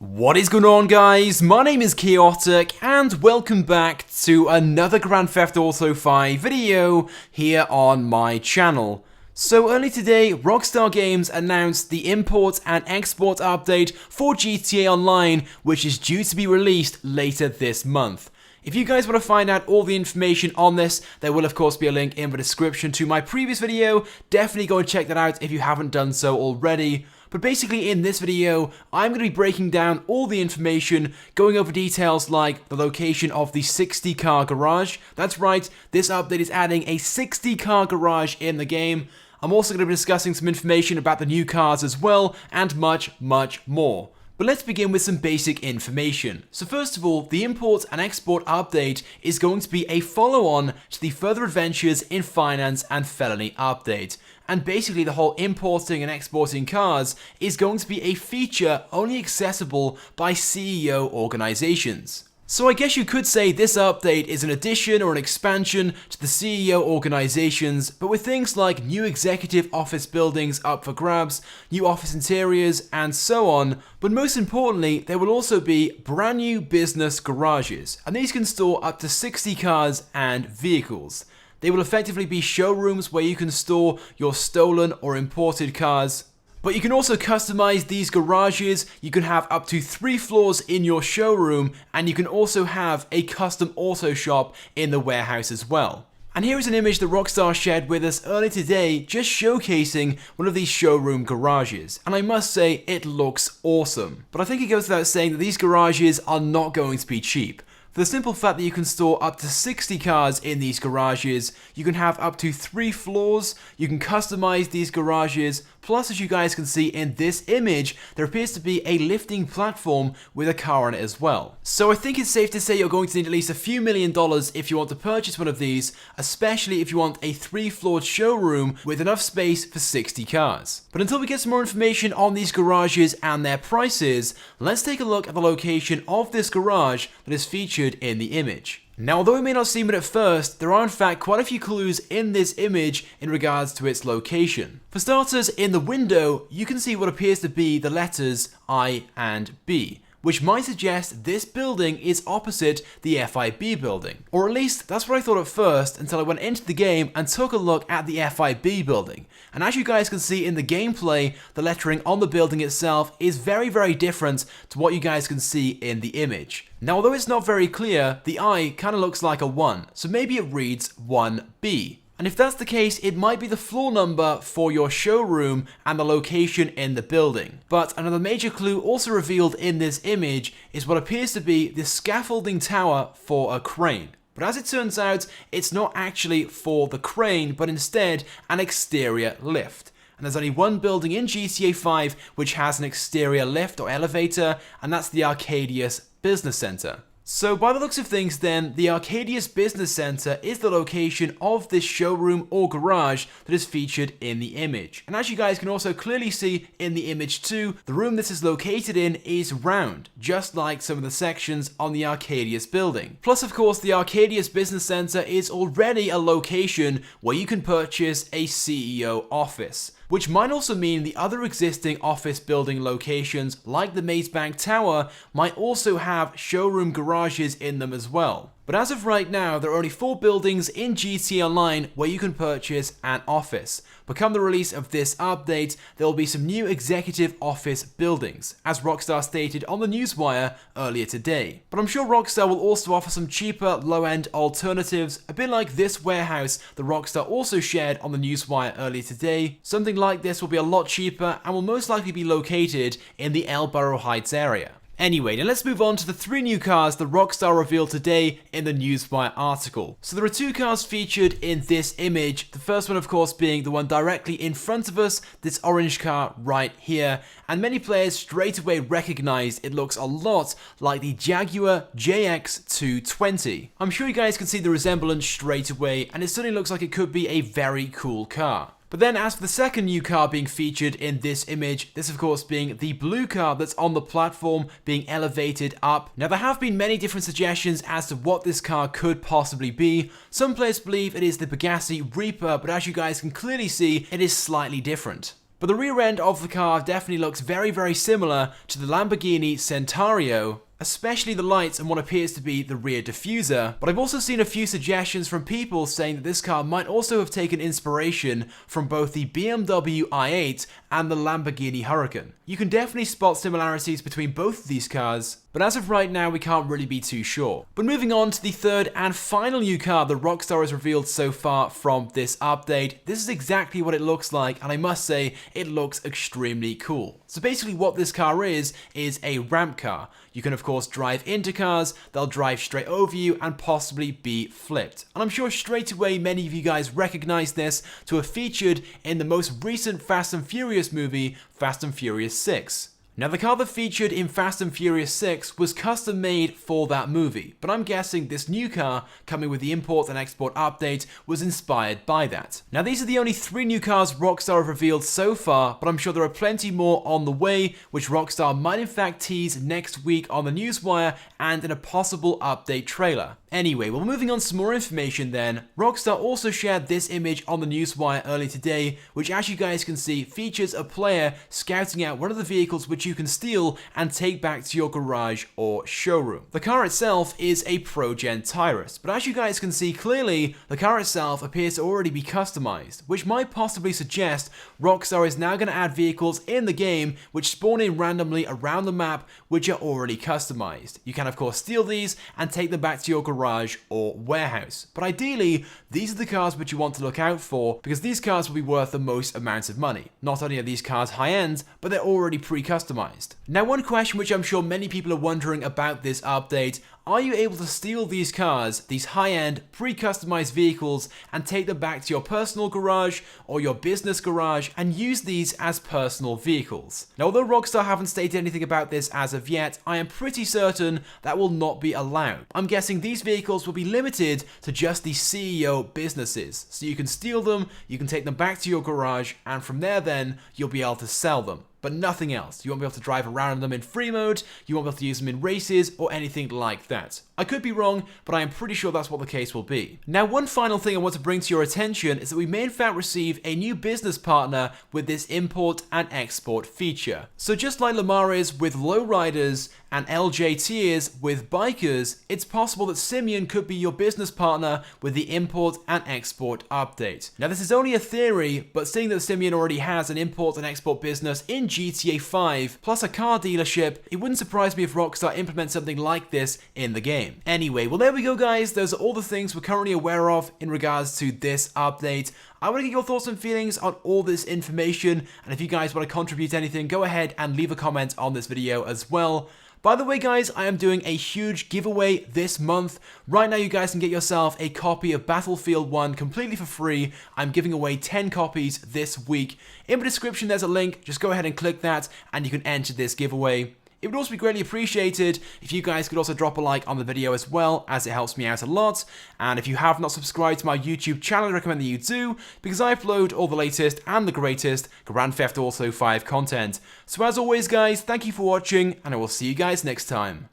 What is going on, guys? My name is Chaotic and welcome back to another Grand Theft Auto 5 video here on my channel. So early today, Rockstar Games announced the import and export update for GTA Online, which is due to be released later this month. If you guys want to find out all the information on this, there will of course be a link in the description to my previous video. Definitely go and check that out if you haven't done so already. But basically in this video, I'm going to be breaking down all the information, going over details like the location of the 60 car garage. That's right, this update is adding a 60 car garage in the game. I'm also going to be discussing some information about the new cars as well, and much more. But let's begin with some basic information. So first of all, the import and export update is going to be a follow-on to the Further Adventures in Finance and Felony update. And basically the whole importing and exporting cars is going to be a feature only accessible by CEO organizations. So I guess you could say this update is an addition or an expansion to the CEO organizations, but with things like new executive office buildings up for grabs, new office interiors, and so on. But most importantly, there will also be brand new business garages, and these can store up to 60 cars and vehicles. They will effectively be showrooms where you can store your stolen or imported cars. But you can also customize these garages. You can have up to 3 floors in your showroom, and you can also have a custom auto shop in the warehouse as well. And here is an image that Rockstar shared with us earlier today, just showcasing one of these showroom garages. And I must say, it looks awesome. But I think it goes without saying that these garages are not going to be cheap. For the simple fact that you can store up to 60 cars in these garages, you can have up to 3 floors, you can customize these garages, plus as you guys can see in this image, there appears to be a lifting platform with a car on it as well. So I think it's safe to say you're going to need at least a few $1,000,000 if you want to purchase one of these, especially if you want a 3-floored showroom with enough space for 60 cars. But until we get some more information on these garages and their prices, let's take a look at the location of this garage that is featured in the image. Now, although it may not seem it at first, there are in fact quite a few clues in this image in regards to its location. For starters, in the window, you can see what appears to be the letters I and B, which might suggest this building is opposite the FIB building. Or at least, that's what I thought at first until I went into the game and took a look at the FIB building. And as you guys can see in the gameplay, the lettering on the building itself is very different to what you guys can see in the image. Now, although it's not very clear, the I kind of looks like a 1, so maybe it reads 1B. And if that's the case, it might be the floor number for your showroom and the location in the building. But another major clue also revealed in this image is what appears to be the scaffolding tower for a crane. But as it turns out, it's not actually for the crane, but instead an exterior lift. And there's only one building in GTA 5 which has an exterior lift or elevator, and that's the Arcadius Business Center. So by the looks of things then, the Arcadius Business Center is the location of this showroom or garage that is featured in the image. And as you guys can also clearly see in the image too, the room this is located in is round, just like some of the sections on the Arcadius building. Plus of course, the Arcadius Business Center is already a location where you can purchase a CEO office, which might also mean the other existing office building locations like the Maze Bank Tower might also have showroom garages in them as well. But as of right now, there are only 4 buildings in GTA Online where you can purchase an office. But come the release of this update, there will be some new executive office buildings, as Rockstar stated on the newswire earlier today. But I'm sure Rockstar will also offer some cheaper, low-end alternatives, a bit like this warehouse that Rockstar also shared on the newswire earlier today. Something like this will be a lot cheaper and will most likely be located in the El Burro Heights area. Anyway, now let's move on to the 3 new cars that Rockstar revealed today in the Newswire article. So there are 2 cars featured in this image, the first one of course being the one directly in front of us, this orange car right here, and many players straight away recognized it looks a lot like the Jaguar JX220. I'm sure you guys can see the resemblance straight away, and it certainly looks like it could be a very cool car. But then as for the second new car being featured in this image, this of course being the blue car that's on the platform being elevated up. Now there have been many different suggestions as to what this car could possibly be. Some players believe it is the Bugatti Reaper, but as you guys can clearly see, it is slightly different. but the rear end of the car definitely looks very similar to the Lamborghini Centauro, especially the lights and what appears to be the rear diffuser. But I've also seen a few suggestions from people saying that this car might also have taken inspiration from both the BMW i8 and the Lamborghini Huracan. You can definitely spot similarities between both of these cars, but as of right now we can't really be too sure. But moving on to the third and final new car that Rockstar has revealed so far from this update, this is exactly what it looks like, and I must say it looks extremely cool. So basically what this car is a ramp car. You can of course drive into cars, they'll drive straight over you and possibly be flipped. And I'm sure straight away many of you guys recognize this to have featured in the most recent Fast and Furious movie, Fast and Furious 6. Now the car that featured in Fast and Furious 6 was custom made for that movie, but I'm guessing this new car coming with the import and export update was inspired by that. Now these are the only 3 new cars Rockstar have revealed so far, but I'm sure there are plenty more on the way, which Rockstar might in fact tease next week on the Newswire and in a possible update trailer. Anyway, well, moving on to some more information then, Rockstar also shared this image on the Newswire earlier today, which as you guys can see features a player scouting out one of the vehicles which you can steal and take back to your garage or showroom. The car itself is a Pro-Gen Tyrus, but as you guys can see clearly, the car itself appears to already be customized, which might possibly suggest Rockstar is now going to add vehicles in the game which spawn in randomly around the map which are already customized. You can of course steal these and take them back to your garage or warehouse, but ideally these are the cars which you want to look out for because these cars will be worth the most amount of money. Not only are these cars high-end, but they're already pre-customized. Now one question which I'm sure many people are wondering about this update, are you able to steal these cars, these high-end, pre-customized vehicles, and take them back to your personal garage or your business garage and use these as personal vehicles? Now although Rockstar haven't stated anything about this as of yet, I am pretty certain that will not be allowed. I'm guessing these vehicles will be limited to just the CEO businesses, so you can steal them, you can take them back to your garage, and from there then you'll be able to sell them. But nothing else. You won't be able to drive around them in free mode, you won't be able to use them in races or anything like that. I could be wrong, but I am pretty sure that's what the case will be. Now one final thing I want to bring to your attention is that we may in fact receive a new business partner with this import and export feature. So just like Lamar is with lowriders and LJT is with bikers, it's possible that Simeon could be your business partner with the import and export update. Now this is only a theory, but seeing that Simeon already has an import and export business in GTA 5, plus a car dealership, it wouldn't surprise me if Rockstar implements something like this in the game. Anyway, well there we go guys, those are all the things we're currently aware of in regards to this update. I want to get your thoughts and feelings on all this information, and if you guys want to contribute anything, go ahead and leave a comment on this video as well. By the way guys, I am doing a huge giveaway this month. Right now you guys can get yourself a copy of Battlefield 1 completely for free. I'm giving away 10 copies this week. In the description there's a link, just go ahead and click that and you can enter this giveaway. It would also be greatly appreciated if you guys could also drop a like on the video as well, as it helps me out a lot. And if you have not subscribed to my YouTube channel, I recommend that you do, because I upload all the latest and the greatest Grand Theft Auto 5 content. So as always guys, thank you for watching, and I will see you guys next time.